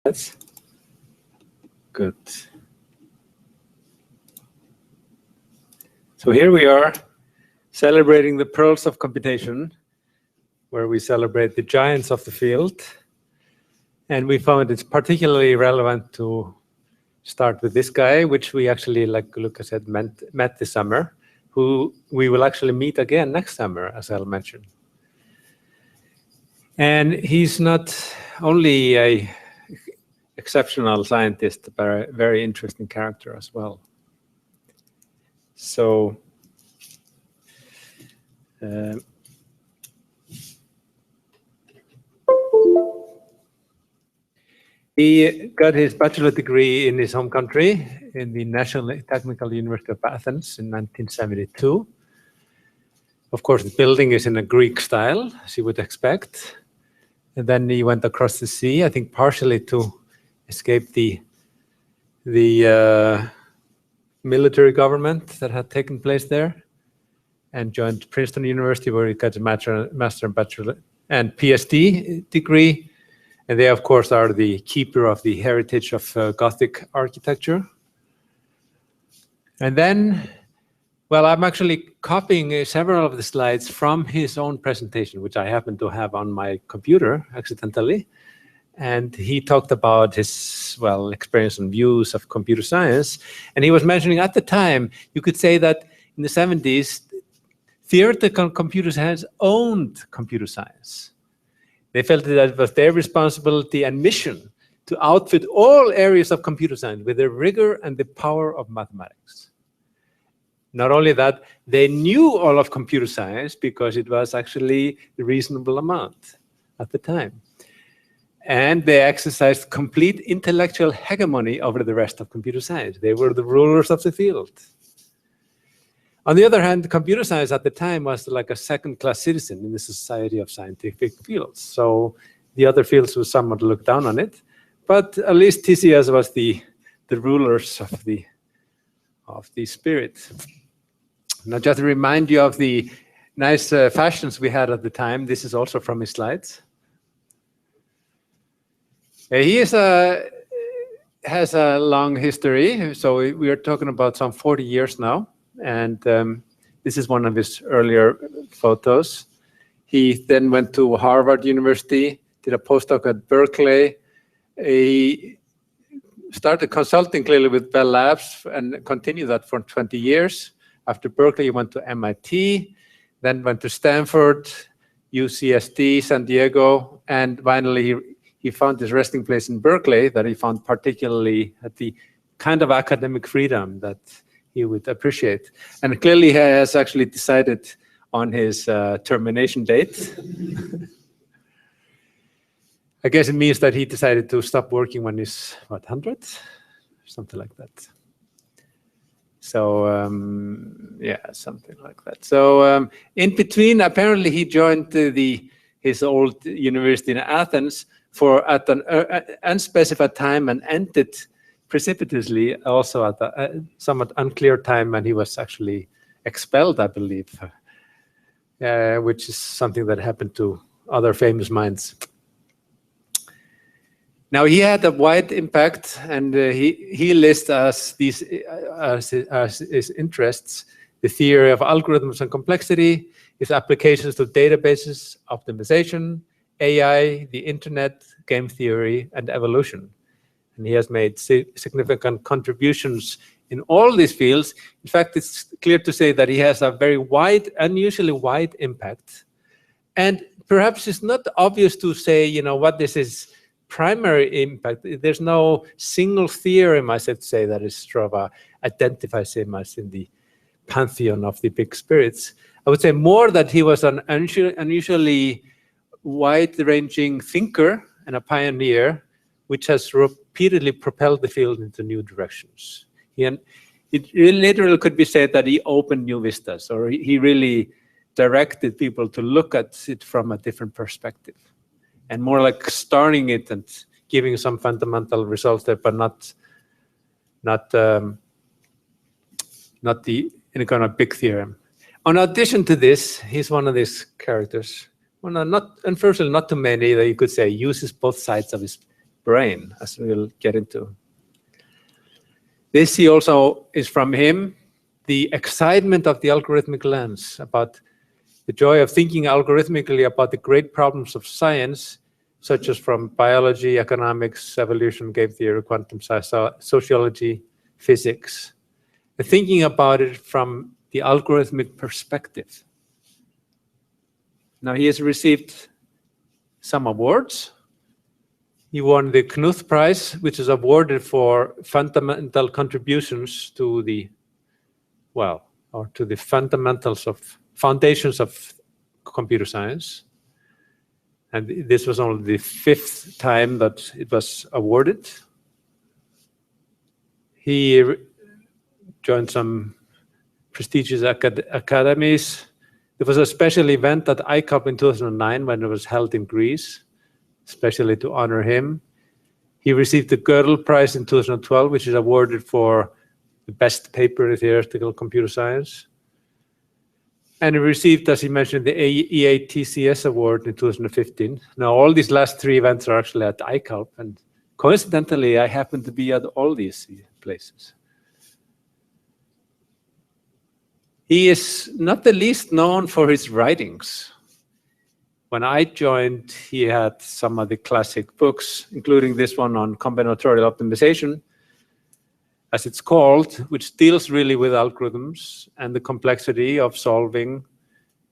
That's good. So here we are celebrating the pearls of computation, where we celebrate the giants of the field. And we found it's particularly relevant to start with this guy, which we actually, like Lucas said, met this summer, who we will actually meet again next summer, as I'll mention. And he's not only a exceptional scientist, but a very interesting character as well. So he got his bachelor degree in his home country in the National Technical University of Athens in 1972. Of course, the building is in a Greek style, as you would expect. And then he went across the sea, I think partially to escape the military government that had taken place there, and joined Princeton University, where he got a master and bachelor and PhD degree. And they, of course, are the keeper of the heritage of Gothic architecture. And then, well, I'm actually copying several of the slides from his own presentation, which I happen to have on my computer accidentally. And he talked about his, well, experience and views of computer science. And he was mentioning at the time, you could say that in the 70s, theoretical computer science owned computer science. They felt that it was their responsibility and mission to outfit all areas of computer science with the rigor and the power of mathematics. Not only that, they knew all of computer science because it was actually a reasonable amount at the time. And they exercised complete intellectual hegemony over the rest of computer science. They were the rulers of the field. On the other hand, computer science at the time was like a second-class citizen in the society of scientific fields. So the other fields were somewhat looked down on it. But at least TCS was the rulers of the spirit. Now, just to remind you of the nice fashions we had at the time, this is also from his slides. He has a long history, so we are talking about some 40 years now, and this is one of his earlier photos. He then went to Harvard University, did a postdoc at Berkeley. He started consulting clearly with Bell Labs and continued that for 20 years. After Berkeley, he went to MIT, then went to Stanford, UCSD, San Diego, and finally he found his resting place in Berkeley that he found particularly at the kind of academic freedom that he would appreciate. And clearly he has actually decided on his termination date. I guess it means that he decided to stop working when he's, what, 100? Something like that. So, yeah, something like that. So in between, apparently he joined his old university in Athens at an unspecified time and ended precipitously also at a somewhat unclear time when he was actually expelled, I believe, which is something that happened to other famous minds. Now, he had a wide impact, and he lists as his interests the theory of algorithms and complexity, his applications to databases, optimization, AI, the internet, game theory, and evolution. And he has made significant contributions in all these fields. In fact, it's clear to say that he has a very wide, unusually wide impact. And perhaps it's not obvious to say, you know, what this is primary impact. There's no single theorem, I should say, that is sort of identifies him as in the pantheon of the big spirits. I would say more that he was an unusually wide-ranging thinker and a pioneer, which has repeatedly propelled the field into new directions. It literally could be said that he opened new vistas, or he really directed people to look at it from a different perspective, and more like starting it and giving some fundamental results there, but not any kind of big theorem. In addition to this, he's one of these characters. Well, unfortunately, not too many that you could say uses both sides of his brain, as we'll get into. This he also is from him, the excitement of the algorithmic lens, about the joy of thinking algorithmically about the great problems of science, such as from biology, economics, evolution, game theory, quantum science, sociology, physics. Thinking about it from the algorithmic perspective. Now he has received some awards. He won the Knuth Prize, which is awarded for fundamental contributions to the, well, or to the foundations of computer science. And this was only the 5th time that it was awarded. He joined some prestigious academies. There was a special event at ICOP in 2009 when it was held in Greece, especially to honor him. He received the Gödel Prize in 2012, which is awarded for the best paper in theoretical computer science. And he received, as he mentioned, the EA TCS award in 2015. Now, all these last 3 events are actually at ICOP, and coincidentally, I happen to be at all these places. He is not the least known for his writings. When I joined, he had some of the classic books, including this one on combinatorial optimization, as it's called, which deals really with algorithms and the complexity of solving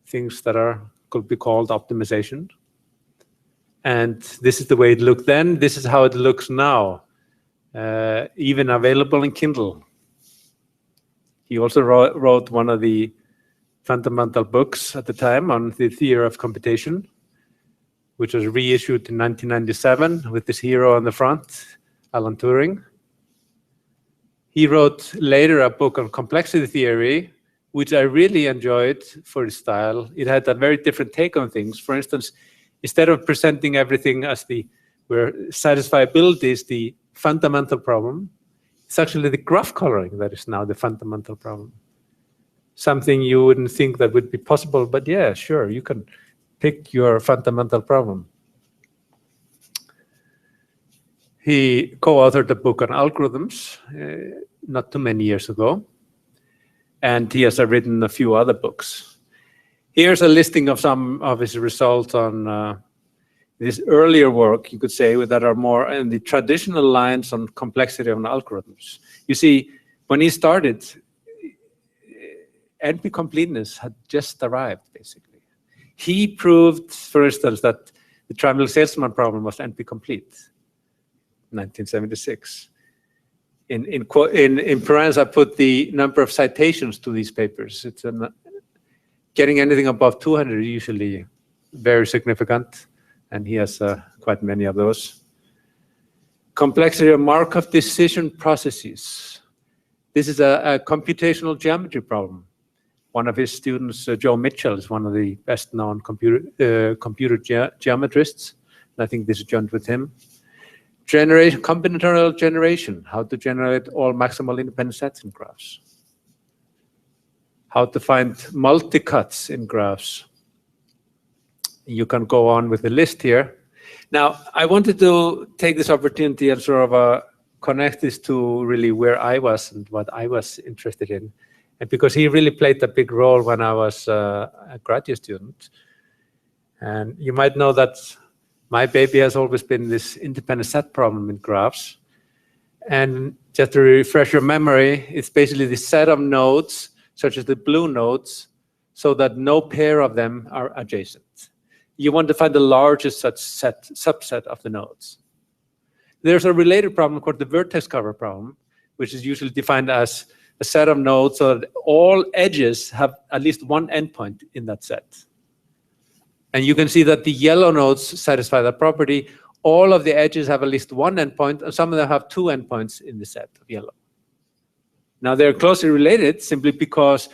things that could be called optimization. And this is the way it looked then. This is how it looks now, even available in Kindle. He also wrote one of the fundamental books at the time on the theory of computation, which was reissued in 1997 with this hero on the front, Alan Turing. He wrote later a book on complexity theory, which I really enjoyed for his style. It had a very different take on things. For instance, instead of presenting everything as where satisfiability is the fundamental problem, it's actually the graph coloring that is now the fundamental problem. Something you wouldn't think that would be possible, but yeah, sure, you can pick your fundamental problem. He co-authored a book on algorithms not too many years ago, and he has written a few other books. Here's a listing of some of his results on this earlier work, you could say, that are more in the traditional lines on complexity of algorithms. You see, when he started, NP completeness had just arrived, basically. He proved, for instance, that the triangle salesman problem was NP complete, 1976. In parentheses, I put the number of citations to these papers. It's getting anything above 200 usually very significant, and he has quite many of those. Complexity of Markov decision processes. This is a computational geometry problem. One of his students, Joe Mitchell, is one of the best-known computer geometrists. And I think this is joined with him. Combinatorial generation, how to generate all maximal independent sets in graphs. How to find multi-cuts in graphs. You can go on with the list here. Now, I wanted to take this opportunity and sort of connect this to really where I was and what I was interested in. And because he really played a big role when I was a graduate student. And you might know that my baby has always been this independent set problem in graphs. And just to refresh your memory, it's basically the set of nodes, such as the blue nodes, so that no pair of them are adjacent. You want to find the largest subset of the nodes. There's a related problem called the vertex cover problem, which is usually defined as a set of nodes so that all edges have at least one endpoint in that set. And you can see that the yellow nodes satisfy that property. All of the edges have at least one endpoint, and some of them have two endpoints in the set of yellow. Now, they're closely related simply because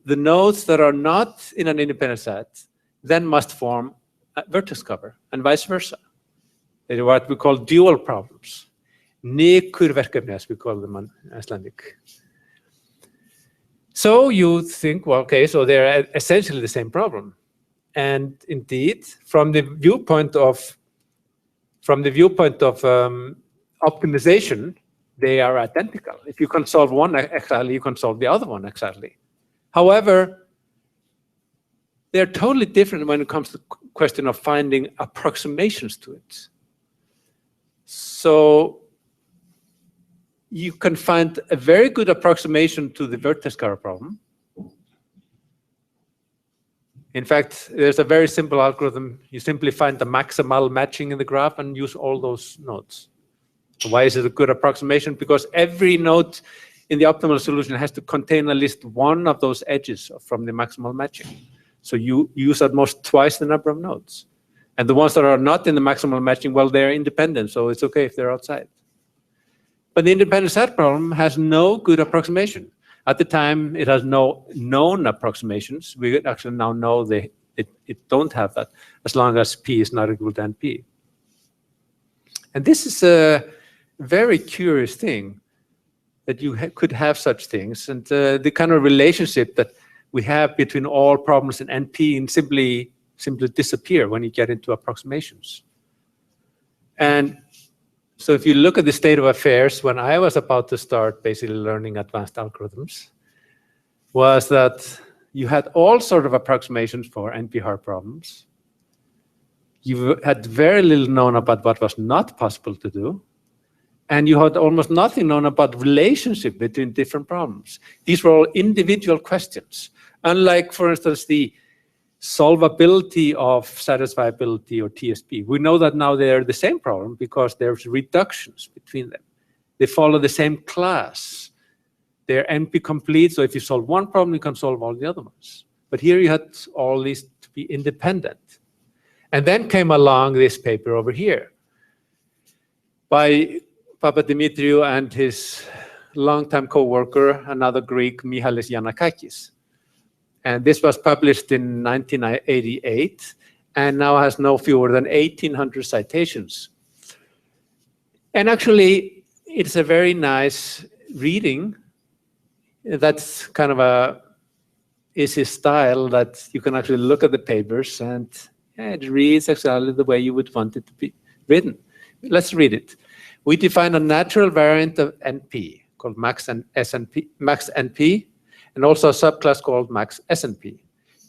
the nodes that are not in an independent set then must form a vertex cover, and vice versa. They're what we call dual problems. Nikurverkefni, as we call them in Icelandic. So you think, well, okay, so they're essentially the same problem. And indeed, from the viewpoint of from the viewpoint of optimization, they are identical. If you can solve one exactly, you can solve the other one exactly. However, they're totally different when it comes to the question of finding approximations to it. So you can find a very good approximation to the vertex cover problem. In fact, there's a very simple algorithm. You simply find the maximal matching in the graph and use all those nodes. Why is it a good approximation? Because every node in the optimal solution has to contain at least one of those edges from the maximal matching. So you use at most twice the number of nodes. And the ones that are not in the maximal matching, well, they're independent, so it's okay if they're outside. But the independent set problem has no good approximation. At the time, it has no known approximations. We actually now know it don't have that, as long as P is not equal to NP. And this is a very curious thing, that you could have such things. And the kind of relationship that we have between all problems in NP and simply disappear when you get into approximations. And so if you look at the state of affairs when I was about to start basically learning advanced algorithms, was that you had all sort of approximations for NP-hard problems. You had very little known about what was not possible to do. And you had almost nothing known about relationship between different problems. These were all individual questions. Unlike, for instance, the solvability of satisfiability or TSP. We know that now they're the same problem because there's reductions between them. They follow the same class. They're NP complete, so if you solve one problem, you can solve all the other ones. But here you had all these to be independent. And then came along this paper over here by Papadimitriou and his longtime co-worker, another Greek, Michalis Yannakakis. And this was published in 1988 and now has no fewer than 1,800 citations. And actually, it's a very nice reading. That's kind of is his style, that you can actually look at the papers and it reads exactly the way you would want it to be written. Let's read it. We define a natural variant of NP called max NP, and also a subclass called max SNP.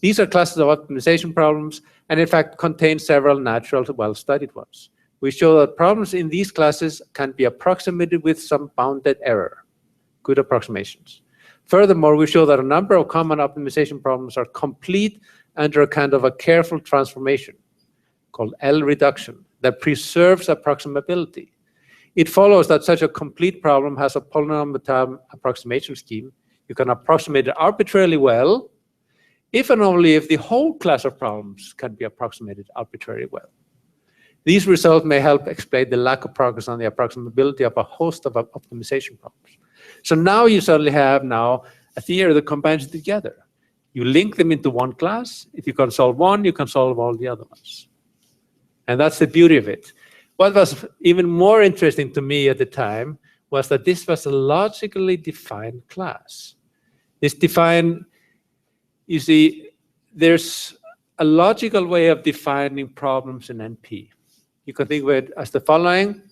These are classes of optimization problems, and in fact contain several natural, well-studied ones. We show that problems in these classes can be approximated with some bounded error, good approximations. Furthermore, we show that a number of common optimization problems are complete under a kind of a careful transformation called L reduction that preserves approximability. It follows that such a complete problem has a polynomial term approximation scheme. You can approximate it arbitrarily well, if and only if the whole class of problems can be approximated arbitrarily well. These results may help explain the lack of progress on the approximability of a host of optimization problems. So now you suddenly have a theory that combines it together. You link them into one class. If you can solve one, you can solve all the other ones. And that's the beauty of it. What was even more interesting to me at the time was that this was a logically defined class. This defined, you see, there's a logical way of defining problems in NP. You can think of it as the following.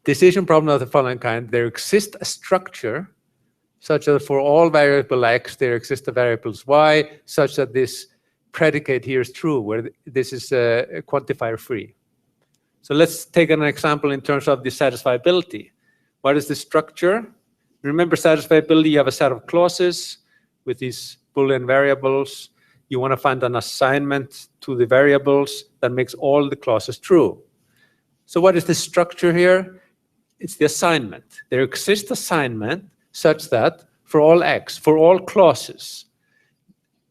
Decision problem of the following kind. There exists a structure such that for all variable x, there exists a variables y, such that this predicate here is true, where this is quantifier free. So let's take an example in terms of the satisfiability. What is the structure? Remember satisfiability, you have a set of clauses with these Boolean variables. You want to find an assignment to the variables that makes all the clauses true. So what is the structure here? It's the assignment. There exists assignment such that for all x, for all clauses,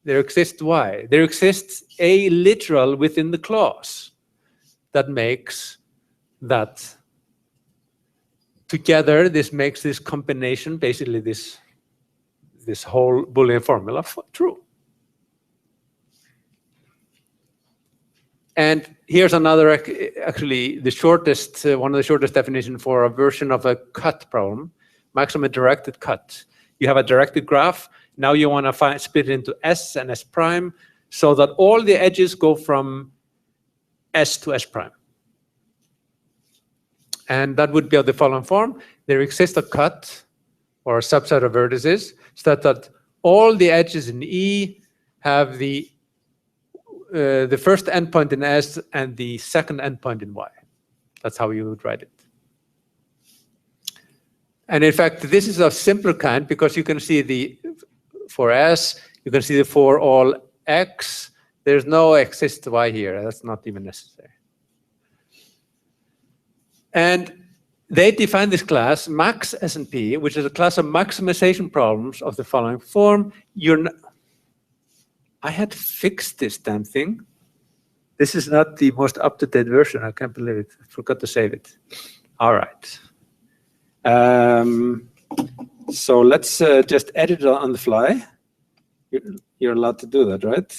there exists y. There exists a literal within the clause that makes that together. This makes this combination, basically this whole Boolean formula, true. And here's another, actually the shortest, one of the shortest definitions for a version of a cut problem, maximum directed cut. You have a directed graph. Now you want to split it into S and S prime so that all the edges go from S to S prime. And that would be of the following form. There exists a cut or a subset of vertices so that all the edges in E have the first endpoint in S and the second endpoint in Y. That's how you would write it. And in fact, this is a simpler kind because you can see for S, you can see for all X, there's no exist Y here. That's not even necessary. And they define this class, max S&P, which is a class of maximization problems of the following form. I had fixed this damn thing. This is not the most up-to-date version. I can't believe it. I forgot to save it. All right. So let's just edit it on the fly. You're allowed to do that, right?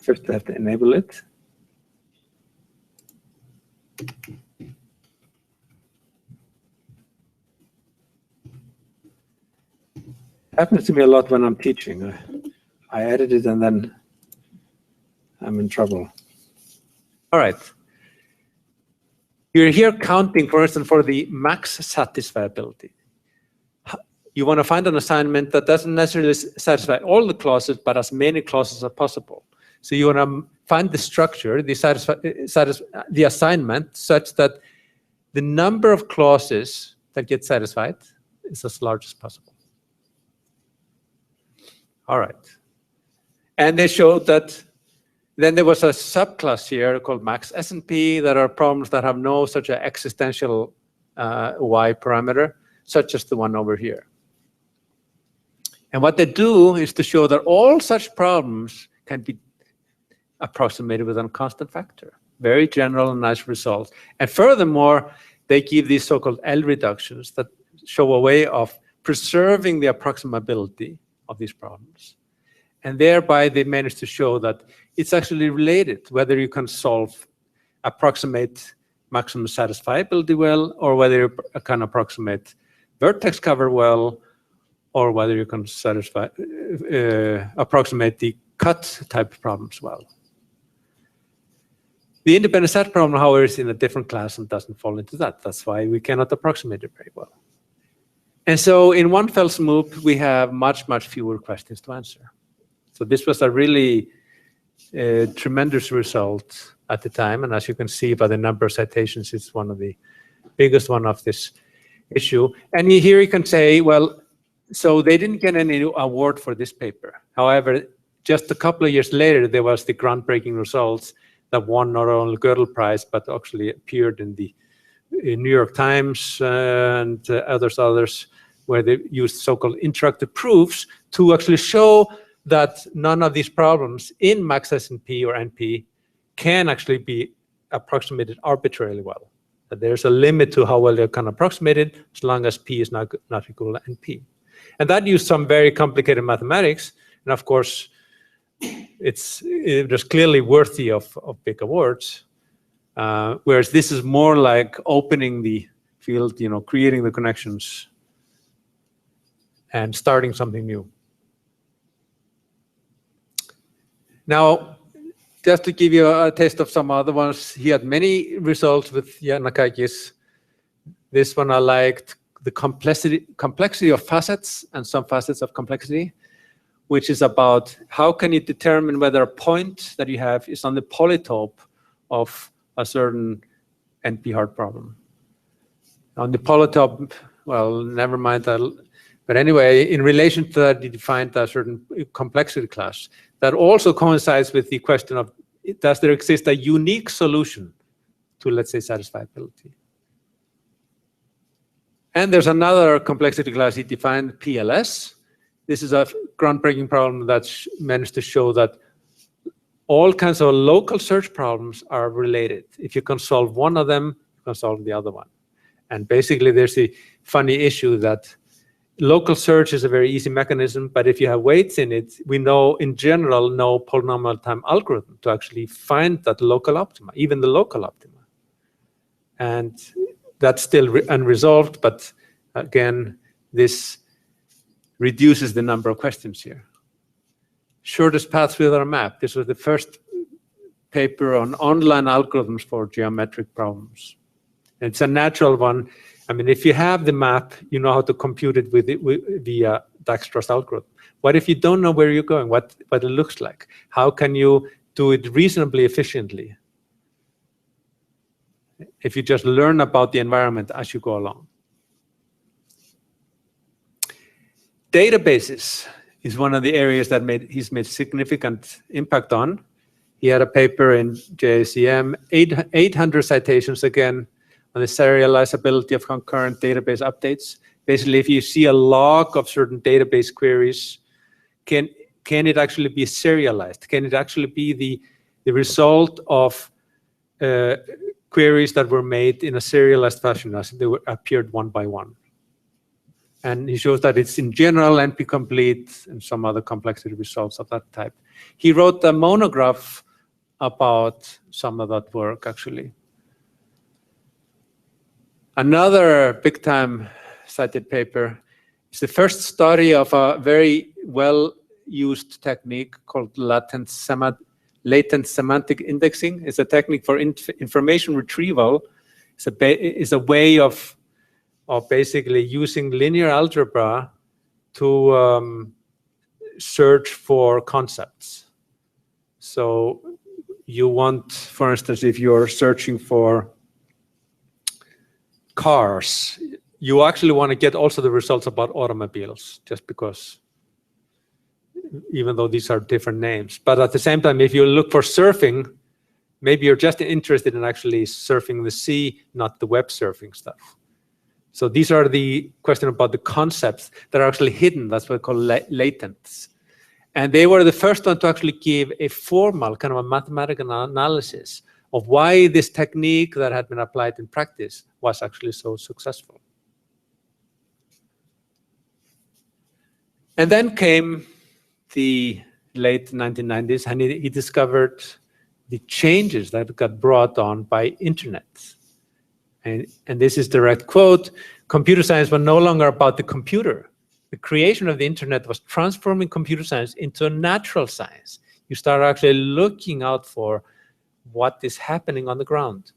First, I have to enable it. Happens to me a lot when I'm teaching. I edit it and then I'm in trouble. All right. You're here counting, for instance, for the max satisfiability. You want to find an assignment that doesn't necessarily satisfy all the clauses, but as many clauses as possible. So you want to find the structure, the assignment, such that the number of clauses that get satisfied is as large as possible. All right. And they showed that then there was a subclass here called max S&P that are problems that have no such an existential Y parameter, such as the one over here. And what they do is to show that all such problems can be approximated with a constant factor. Very general and nice results. And furthermore, they give these so-called L reductions that show a way of preserving the approximability of these problems. And thereby they managed to show that it's actually related, whether you can approximate maximum satisfiability well, or whether you can approximate vertex cover well, or whether you can approximate the cut type problems well. The independent set problem, however, is in a different class and doesn't fall into that. That's why we cannot approximate it very well. And so in one fell swoop, we have much, much fewer questions to answer. So this was a really tremendous result at the time. And as you can see by the number of citations, it's one of the biggest one of this issue. And here you can say, well, so they didn't get any award for this paper. However, just a couple of years later, there was the groundbreaking results that won not only Gödel Prize, but actually appeared in the New York Times and others, where they used so-called interactive proofs to actually show that none of these problems in max S&P or NP can actually be approximated arbitrarily well. That there's a limit to how well they can approximate it, as long as P is not equal to NP. And that used some very complicated mathematics, and of course, it's clearly worthy of big awards. Whereas this is more like opening the field, creating the connections and starting something new. Now, just to give you a taste of some other ones, he had many results with Yannakakis. This one I liked, the complexity of facets and some facets of complexity, which is about how can you determine whether a point that you have is on the polytope of a certain NP-hard problem. On the polytope, well, never mind that. But anyway, in relation to that, you defined a certain complexity class that also coincides with the question of, does there exist a unique solution to, let's say, satisfiability? And there's another complexity class he defined, PLS. This is a groundbreaking problem that's managed to show that all kinds of local search problems are related. If you can solve one of them, you can solve the other one. And basically, there's the funny issue that local search is a very easy mechanism, but if you have weights in it, we know, in general, no polynomial time algorithm to actually find that local optima, even the local optima. And that's still unresolved, but again, this reduces the number of questions here. Shortest path without a map. This was the first paper on online algorithms for geometric problems. It's a natural one. I mean, if you have the map, you know how to compute it via Dijkstra's algorithm. What if you don't know where you're going, what it looks like? How can you do it reasonably efficiently if you just learn about the environment as you go along? Databases is one of the areas that he's made significant impact on. He had a paper in JACM, 800 citations again on the serializability of concurrent database updates. Basically, if you see a log of certain database queries, can it actually be serialized? Can it actually be the result of queries that were made in a serialized fashion as they appeared one by one? And he shows that it's in general NP complete and some other complexity results of that type. He wrote a monograph about some of that work, actually. Another big time cited paper is the first study of a very well used technique called latent semantic indexing. It's a technique for information retrieval. It's a way of basically using linear algebra to search for concepts. So you want, for instance, if you're searching for cars, you actually want to get also the results about automobiles, just because, even though these are different names. But at the same time, if you look for surfing, maybe you're just interested in actually surfing the sea, not the web surfing stuff. So these are the question about the concepts that are actually hidden. That's what we call latent. And they were the first one to actually give a formal kind of a mathematical analysis of why this technique that had been applied in practice was actually so successful. And then came the late 1990s, and he discovered the changes that got brought on by internet. And this is direct quote: computer science was no longer about the computer. The creation of the internet was transforming computer science into a natural science. You start actually looking out for what is happening on the ground.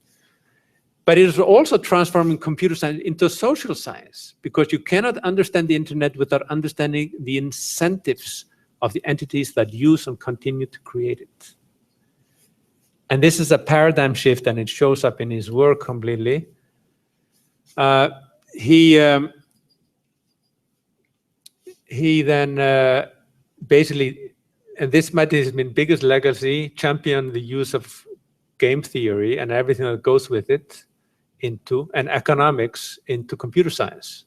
But it is also transforming computer science into social science, because you cannot understand the internet without understanding the incentives of the entities that use and continue to create it. And this is a paradigm shift, and it shows up in his work completely. He then basically, and this might have been biggest legacy, championed the use of game theory and everything that goes with it and economics into computer science.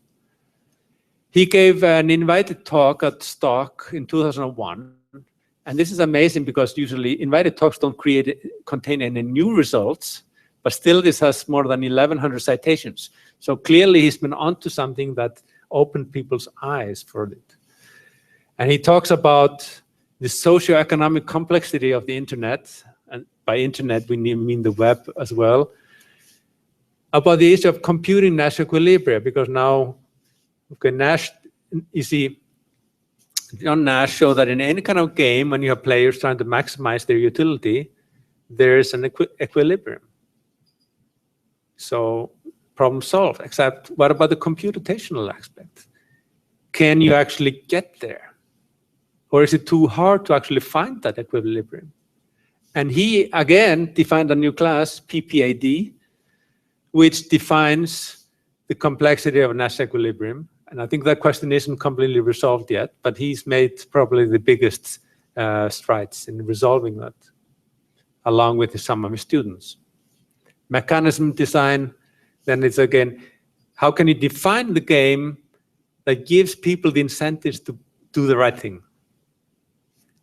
He gave an invited talk at Stock in 2001. And this is amazing, because usually invited talks don't contain any new results, but still this has more than 1,100 citations. So clearly he's been onto something that opened people's eyes for it. And he talks about the socioeconomic complexity of the internet, and by internet we mean the web as well, about the issue of computing Nash equilibria, because now, okay, Nash, you see, John Nash showed that in any kind of game, when you have players trying to maximize their utility, there is an equilibrium. So problem solved, except what about the computational aspect? Can you actually get there? Or is it too hard to actually find that equilibrium? And he, again, defined a new class, PPAD, which defines the complexity of Nash equilibrium. And I think that question isn't completely resolved yet, but he's made probably the biggest strides in resolving that, along with some of his students. Mechanism design, then it's again, how can you define the game that gives people the incentives to do the right thing,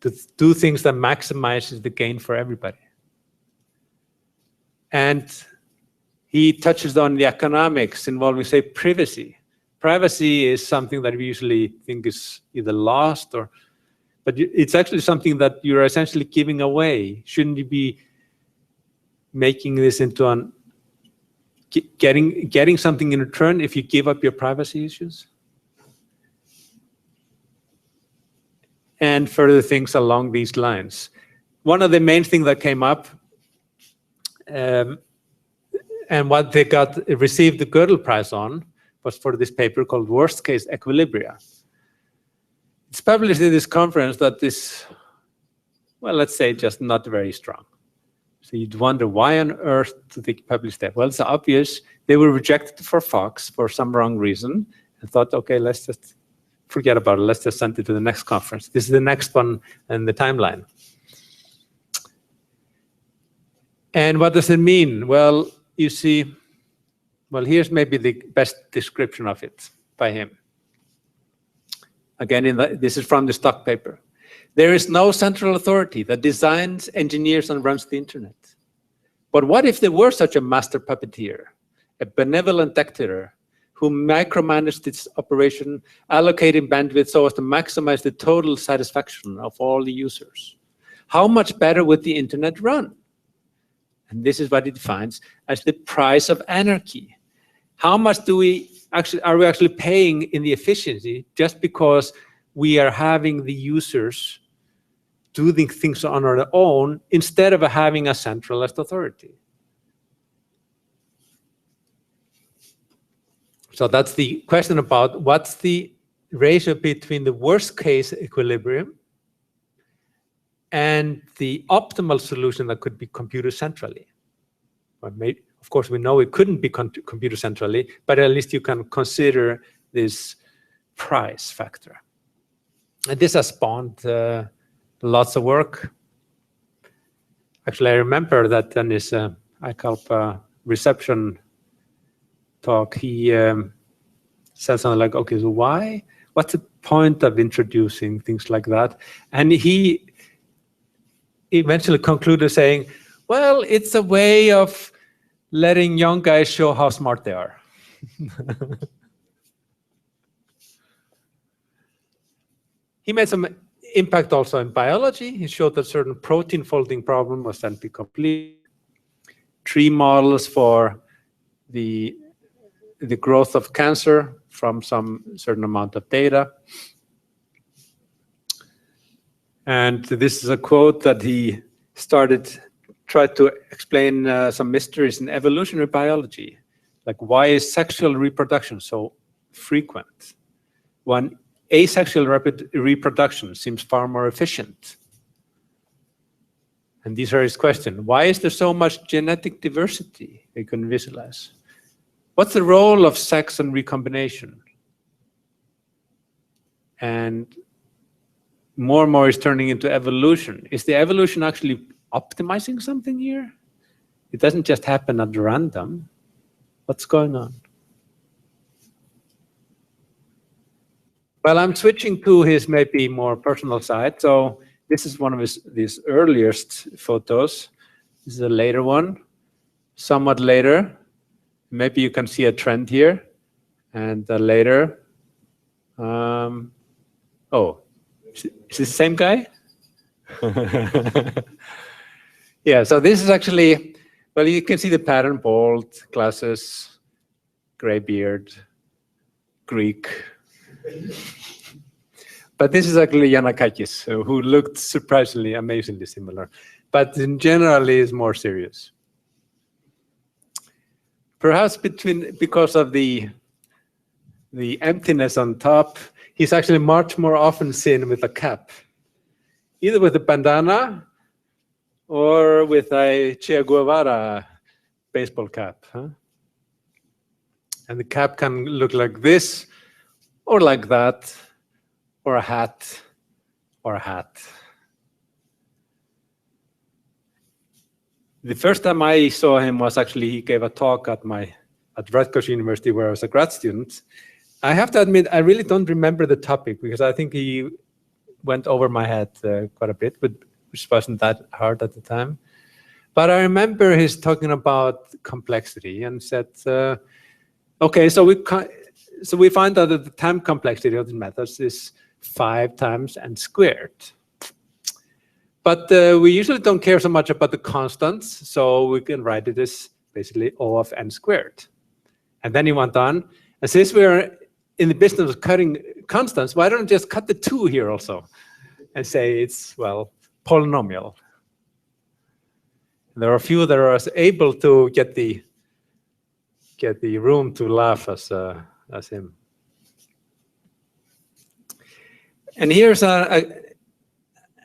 to do things that maximizes the gain for everybody? And he touches on the economics involving, say, privacy. Privacy is something that we usually think is either lost but it's actually something that you're essentially giving away. Shouldn't you be making this into getting something in return if you give up your privacy issues? And further things along these lines. One of the main things that came up And what they received the Gödel Prize on was for this paper called Worst Case Equilibria. It's published in this conference that is, well, let's say just not very strong. So you'd wonder, why on earth did they publish that? Well, it's obvious. They were rejected for Fox for some wrong reason and thought, okay, let's just forget about it. Let's just send it to the next conference. This is the next one in the timeline. And what does it mean? Well, you see, well, here's maybe the best description of it by him. Again, this is from the stock paper. There is no central authority that designs, engineers, and runs the internet. But what if there were such a master puppeteer, a benevolent dictator who micromanaged its operation, allocating bandwidth so as to maximize the total satisfaction of all the users? How much better would the internet run? And this is what it defines as the price of anarchy. How much are we actually paying in the efficiency just because we are having the users do the things on our own instead of having a centralized authority? So that's the question about what's the ratio between the worst case equilibrium and the optimal solution that could be computed centrally. But maybe, of course, we know it couldn't be computed centrally, but at least you can consider this price factor. And this has spawned lots of work. Actually, I remember that in his ICALP reception talk, he said something like, okay, so what's the point of introducing things like that? And he eventually concluded saying, well, it's a way of letting young guys show how smart they are. He made some impact also in biology. He showed that certain protein folding problem was then be complete. Tree models for the growth of cancer from some certain amount of data. And this is a quote that he tried to explain some mysteries in evolutionary biology. Like, why is sexual reproduction so frequent when asexual reproduction seems far more efficient? And these are his questions. Why is there so much genetic diversity we can visualize? What's the role of sex and recombination? And more is turning into evolution. Is the evolution actually optimizing something here? It doesn't just happen at random. What's going on? Well, I'm switching to his maybe more personal side. So this is one of his earliest photos. This is a later one, somewhat later. Maybe you can see a trend here. And later. Oh, is this the same guy? Yeah, so this is actually, well, you can see the pattern: bald, glasses, gray beard, Greek. But this is actually Yannakakis, who looked surprisingly, amazingly similar, but in general is more serious. Perhaps because of the emptiness on top, he's actually much more often seen with a cap, either with a bandana or with a Che Guevara baseball cap. Huh? And the cap can look like this, or like that, or a hat, or a hat. The first time I saw him was actually, he gave a talk at Rutgers University where I was a grad student. I have to admit, I really don't remember the topic because I think he went over my head quite a bit, which wasn't that hard at the time. But I remember his talking about complexity and said, okay, so we find out that the time complexity of the methods is 5 times n squared. But we usually don't care so much about the constants, so we can write it as basically O of n squared. And then he went on, and since we're in the business of cutting constants, why don't we just cut the 2 here also and say it's, well, polynomial. There are a few that are able to get the room to laugh as him. And here's a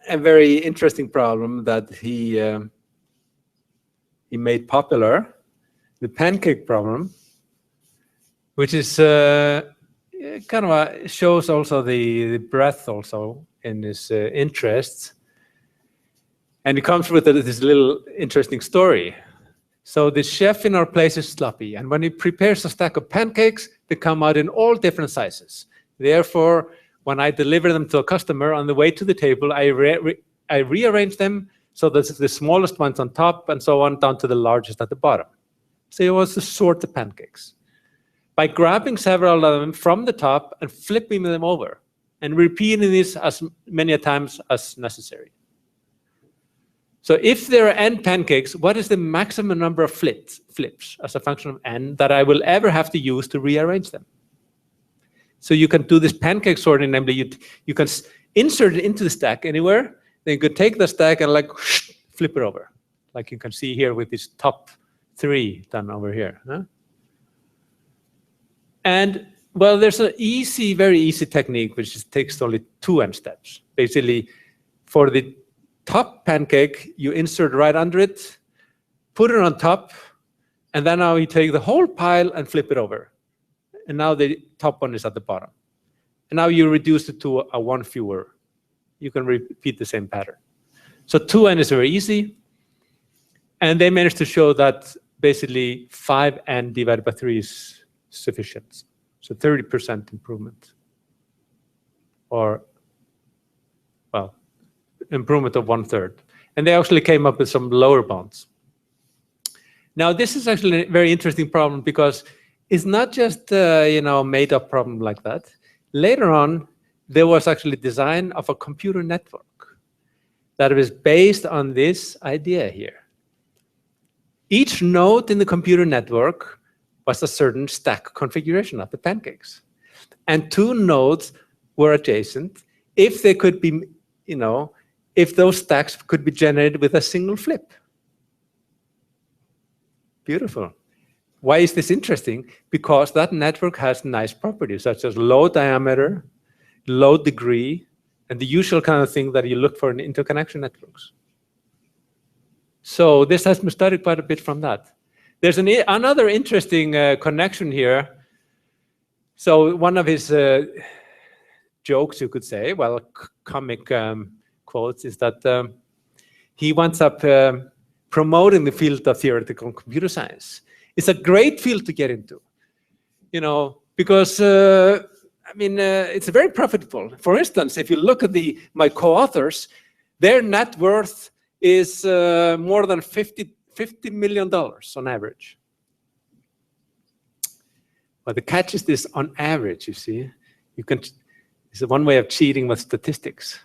very interesting problem that he made popular, the pancake problem, which is kind of shows also the breadth also in his interests. And it comes with this little interesting story. So the chef in our place is sloppy, and when he prepares a stack of pancakes, they come out in all different sizes. Therefore, when I deliver them to a customer on the way to the table, I rearrange them so that the smallest ones on top and so on down to the largest at the bottom. So he wants to sort the pancakes by grabbing several of them from the top and flipping them over and repeating this as many times as necessary. So if there are n pancakes, what is the maximum number of flips as a function of n that I will ever have to use to rearrange them? So you can do this pancake sorting, namely you can insert it into the stack anywhere, then you could take the stack and like flip it over, like you can see here with these top 3 done over here. Huh? And well, there's an very easy technique which takes only 2 n steps. Basically, for the top pancake, you insert right under it, put it on top, and then now you take the whole pile and flip it over. And now the top one is at the bottom. And now you reduce it to a 1 fewer. You can repeat the same pattern. So 2n is very easy. And they managed to show that basically 5n divided by 3 is sufficient. So 30% improvement. Or, well, improvement of 1/3. And they actually came up with some lower bounds. Now, this is actually a very interesting problem because it's not just made up problem like that. Later on, there was actually design of a computer network that was based on this idea here. Each node in the computer network was a certain stack configuration of the pancakes. And 2 nodes were adjacent if they could be, if those stacks could be generated with a single flip. Beautiful. Why is this interesting? Because that network has nice properties, such as low diameter, low degree, and the usual kind of thing that you look for in interconnection networks. So this has been studied quite a bit from that. There's another interesting connection here. So one of his jokes, you could say, well, comic quotes, is that he winds up promoting the field of theoretical computer science. It's a great field to get into, because it's very profitable. For instance, if you look at my co-authors, their net worth is more than $50 million on average. But the catch is this on average, you see. It's one way of cheating with statistics.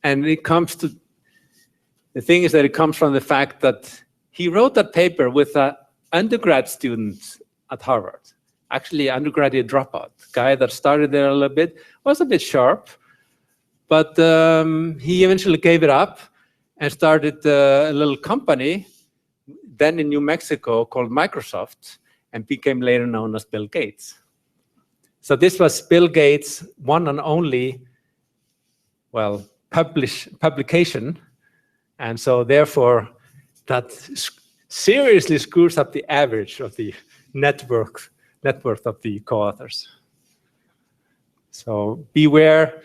And the thing is that it comes from the fact that he wrote that paper with an undergrad student at Harvard, actually undergraduate dropout, guy that started there a little bit, was a bit sharp, but he eventually gave it up and started a little company, then in New Mexico, called Microsoft, and became later known as Bill Gates. So this was Bill Gates' one and only, publication, and so therefore that seriously screws up the average of the net worth of the co-authors. So beware,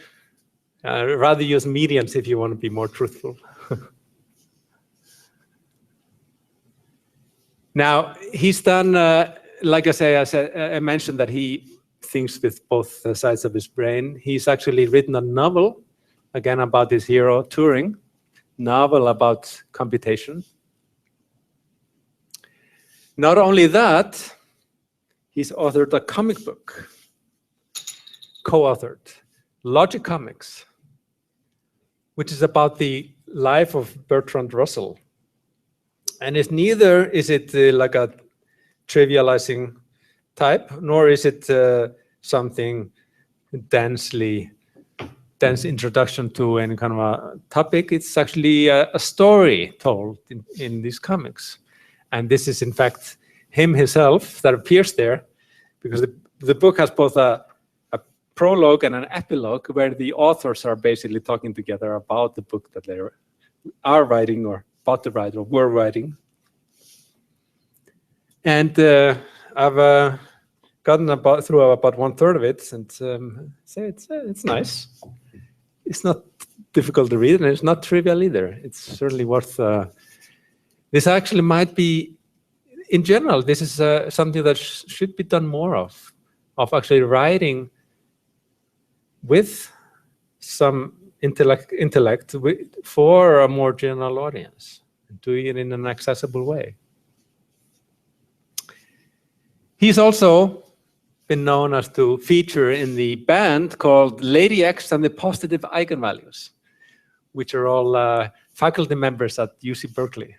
rather use medians if you want to be more truthful. Now, he's done, like I mentioned that he thinks with both sides of his brain. He's actually written a novel, again, about his hero, Turing, novel about computation. Not only that, he's authored a comic book, co-authored, Logic Comics, which is about the life of Bertrand Russell. And it's neither is it like a trivializing type, nor is it something densely dense introduction to any kind of a topic. It's actually a story told in these comics. And this is, in fact, him himself that appears there, because the book has both a prologue and an epilogue where the authors are basically talking together about the book that they are writing or about to write or were writing. And I've gotten through about 1/3 of it, and it's nice. It's not difficult to read, and it's not trivial either. It's certainly worth. This actually might be, in general, this is something that should be done more of actually writing with some intellect for a more general audience, doing it in an accessible way. He's also been known as to feature in the band called Lady X and the Positive Eigenvalues, which are all faculty members at UC Berkeley.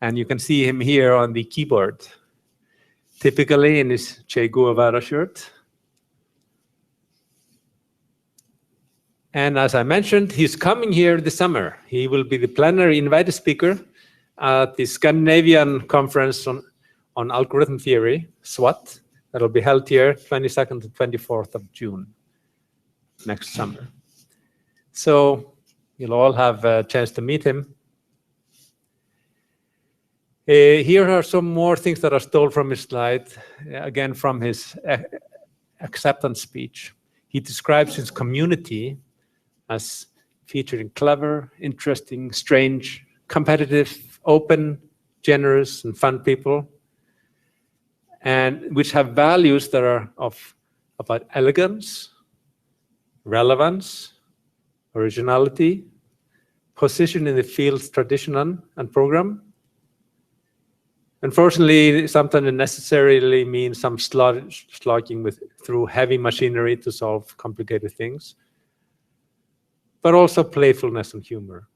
And you can see him here on the keyboard, typically in his Che Guevara shirt. And as I mentioned, he's coming here this summer. He will be the plenary invited speaker at the Scandinavian Conference on Algorithm Theory, SWAT, that'll be held here 22nd to 24th of June next summer. So you'll all have a chance to meet him. Here are some more things that are stolen from his slide, again from his acceptance speech. He describes his community as featuring clever, interesting, strange, competitive, open, generous, and fun people, and which have values that are about elegance, relevance, originality, position in the field's tradition and program. Unfortunately, sometimes it necessarily means some slogging through heavy machinery to solve complicated things, but also playfulness and humor.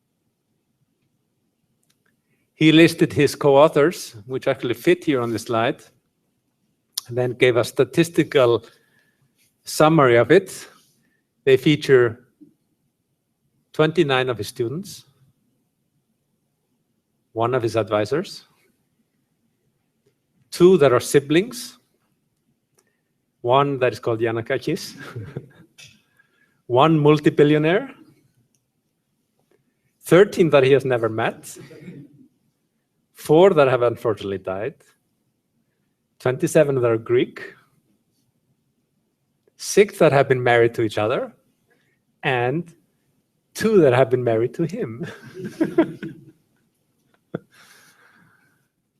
He listed his co-authors, which actually fit here on the slide, and then gave a statistical summary of it. They feature 29 of his students, 1 of his advisors, 2 that are siblings, 1 that is called Yannakakis, 1 multi-billionaire, 13 that he has never met, 4 that have unfortunately died, 27 that are Greek, 6 that have been married to each other, and 2 that have been married to him.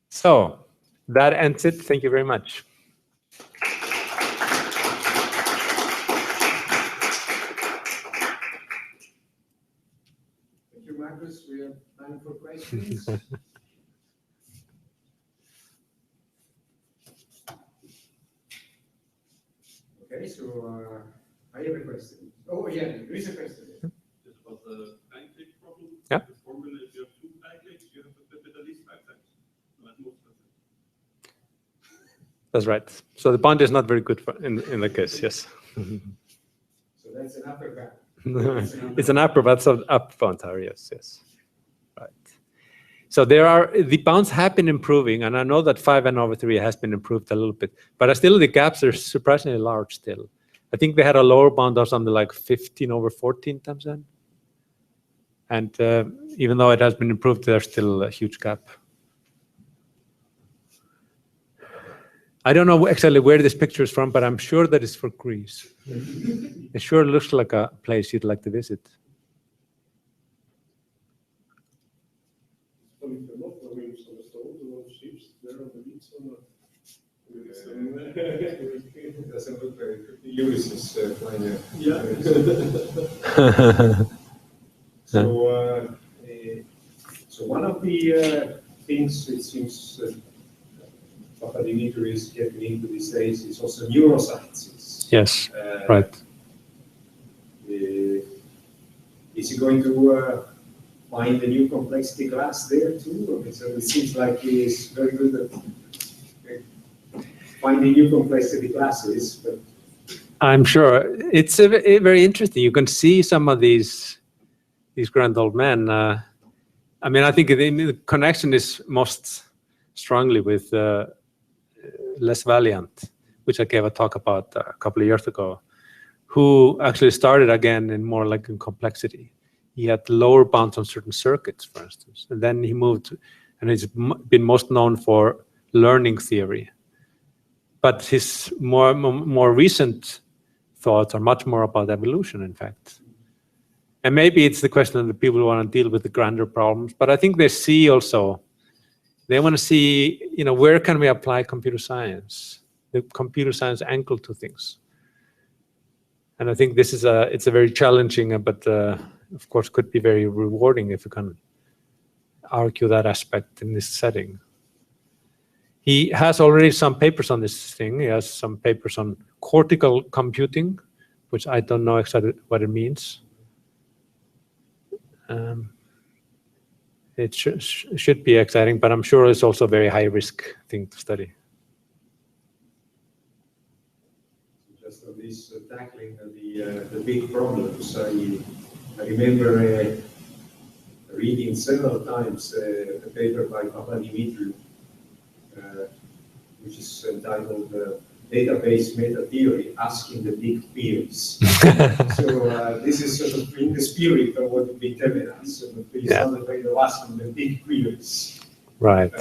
So that ends it. Thank you very much. Thank you, Magnús. We have time for questions. Okay, so I have a question. Oh, yeah, there is a question. Just about the pancake problem. Yeah. The formula, if you have 2 pancakes, you have to flip it at least 5 times. Not most of it. That's right. So the bond is not very good in that case, yes. So that's an upper bound. It's an upper, but it's an up bound, yes. Right. So the bounds have been improving, and I know that 5n/3 has been improved a little bit, but still the gaps are surprisingly large still. I think they had a lower bound of something like 15/14 times n. And even though it has been improved, there's still a huge gap. I don't know exactly where this picture is from, but I'm sure that it's for Greece. It sure looks like a place you'd like to visit. It doesn't look very good. Lewis is flying. Yeah. So one of the things it seems Papadimitriou is getting into these days is also neurosciences. Yes, right. Is he going to find a new complexity class there too? I mean, so it seems like he is very good at finding new complexity classes, but I'm sure it's very interesting. You can see some of these grand old men. I mean, I think the connection is most strongly with Les Valiant, which I gave a talk about a couple of years ago, who actually started again in more like in complexity. He had lower bounds on certain circuits, for instance, and then he moved, and he's been most known for learning theory. But his more recent thoughts are much more about evolution, in fact. And maybe it's the question that people want to deal with the grander problems, but I think they see also, they want to see, you know, where can we apply computer science, the computer science angle to things. And I think this is it's a very challenging, but of course could be very rewarding if you can argue that aspect in this setting. He has already some papers on this thing. He has some papers on cortical computing, which I don't know exactly what it means. It should be exciting, but I'm sure it's also a very high-risk thing to study. Just on this tackling the big problems, I remember reading several times a paper by Papadimitriou, which is entitled Database Meta Theory, Asking the Big Queries. So this is sort of in the spirit of what Big Ten is, so please not afraid of asking the big queries. Right.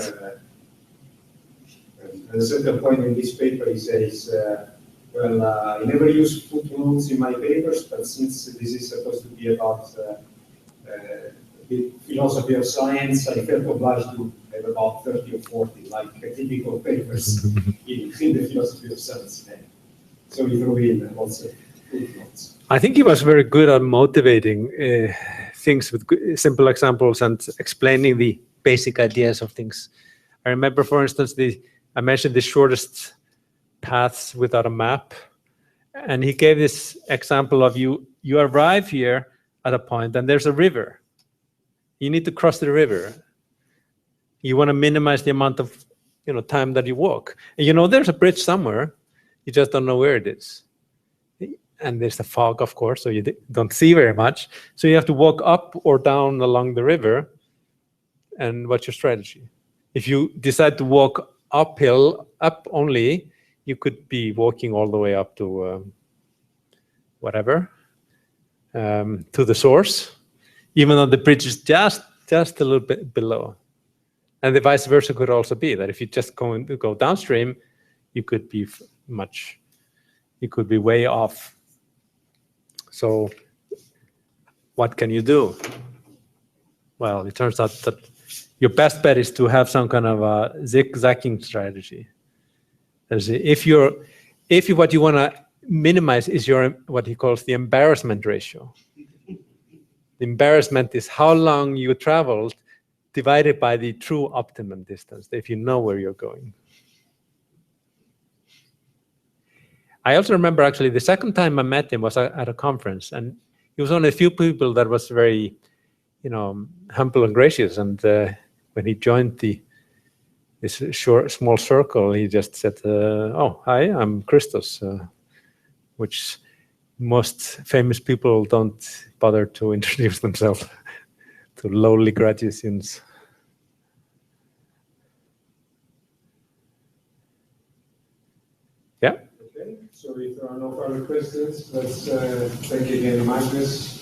And at a certain point in this paper he says, well, I never use footnotes in my papers, but since this is supposed to be about the philosophy of science, I felt obliged to have about 30 or 40, like typical papers in the philosophy of science. So we threw in also footnotes. I think he was very good at motivating things with simple examples and explaining the basic ideas of things. I remember, for instance, I mentioned the shortest paths without a map, and he gave this example of you arrive here at a point and there's a river. You need to cross the river. You want to minimize the amount of time that you walk. And there's a bridge somewhere, you just don't know where it is. And there's the fog, of course, so you don't see very much. So you have to walk up or down along the river. And what's your strategy? If you decide to walk uphill, up only, you could be walking all the way up to whatever, to the source, even though the bridge is just a little bit below. And the vice versa could also be that if you just go downstream, you could be way off. So what can you do? Well, it turns out that your best bet is to have some kind of a zigzagging strategy. If what you want to minimize is what he calls the embarrassment ratio. The embarrassment is how long you traveled divided by the true optimum distance, if you know where you're going. I also remember actually the second time I met him was at a conference, and he was one of the few people that was very, humble and gracious. And when he joined this small circle, he just said, "Oh, hi, I'm Christos," which most famous people don't bother to introduce themselves to lowly graduate students. Yeah. Okay, so if there are no further questions, let's thank again Magnús.